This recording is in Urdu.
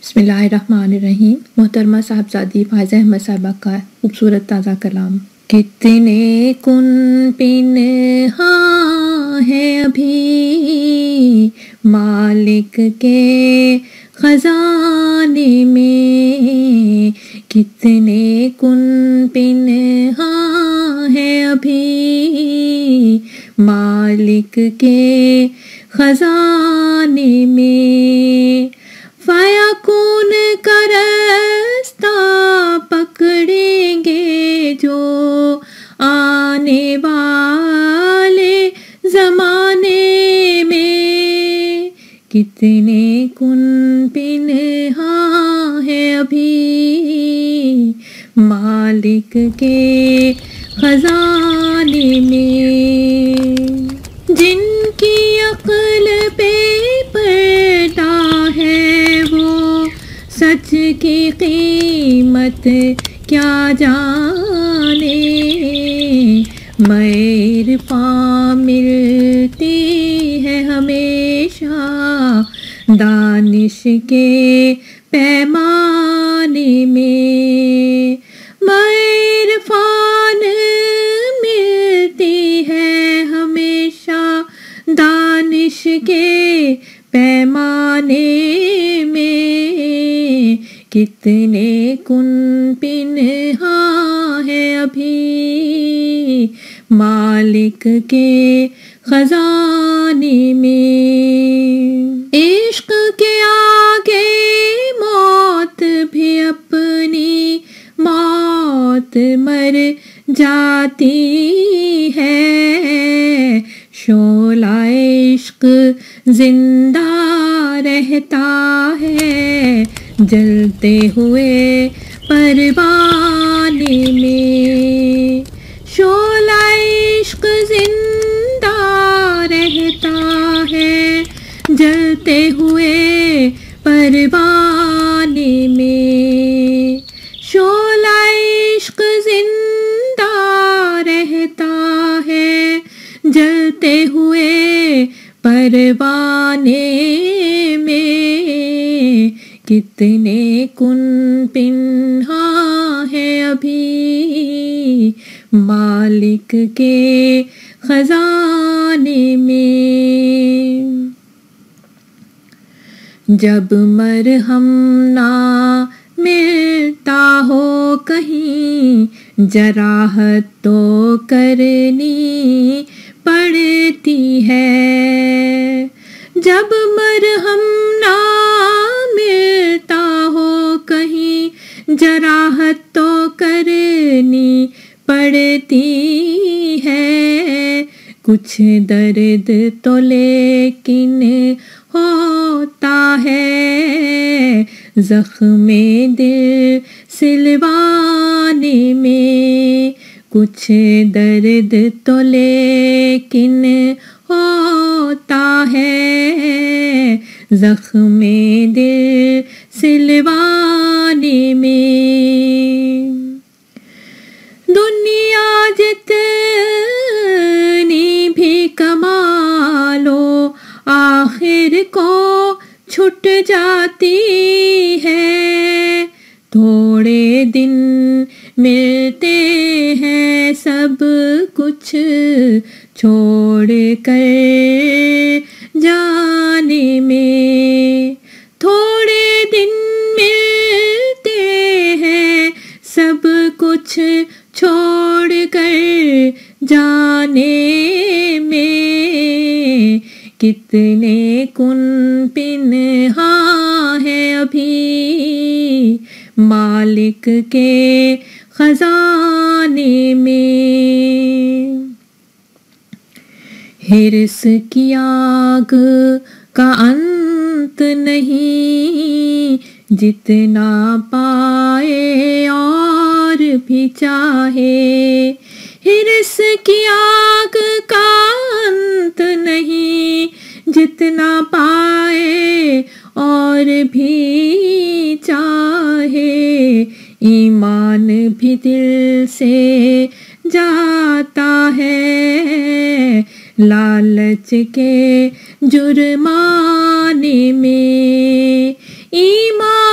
بسم اللہ الرحمن الرحیم۔ محترمہ صاحبزادی فائزہ احمد صاحبہ کا خوبصورت تازہ کلام۔ کتنے کن پنہاں ہے ابھی مالک کے خزانے میں، کتنے کن پنہاں ہے ابھی مالک کے خزانے میں، فیکون کا راستہ پکڑیں گے جو آنے والے زمانے میں، کتنے کن پنہاں ہے ابھی مالک کے خزانے میں، جن کی عقل پہ پردہ ہے وہ سچ کی قیمت کیا جانے، عرفاں ملتی ہے ہمیشہ دانش کے پیمانے میں، عرفان ملتی ہے ہمیشہ دانش کے پیمانے میں، کتنے کن پنہاں ہے ابھی مالک کے خزانے میں، عشق کے آگے موت بھی اپنی موت مر جاتی ہے، شعلہ عشق زندہ رہتا ہے جلتے ہوئے پروانے میں، شعلہ عشق زندہ رہتا ہے جلتے ہوئے پروانے میں، شعلہ عشق زندہ رہتا ہے جلتے ہوئے پروانے میں، کتنے کن پنہاں ہے ابھی مالک کے خزانے میں، جب مرہم نہ ملتا ہو کہیں جراحت تو کرنی پڑتی ہے، جب مرہم نہ ملتا ہو کہیں جراحت تو کرنی پڑتی ہے، کچھ درد تو لیکن ہوتا ہے زخم دل سلوانے میں، کچھ درد تو لیکن ہوتا ہے زخم دل سلوانے میں، دنیا جتنی بھی کما لو آخر کو چھٹ جاتی ہے، تھوڑے دن ملتے ہیں سب کچھ چھوڑ کر جانے میں، تھوڑے دن ملتے ہیں سب کچھ چھوڑ کر جانے میں، کتنے کن پنہاں ہے ابھی مالک کے خزانے میں، حرص کی آگ کا انت نہیں، جتنا پائے اور بھی چاہے، حرص کی آگ کا انت نہیں، جتنا پائے اور بھی چاہے، ایمان بھی دل سے جاتا ہے لالچ کے جرمانے میں، ایمان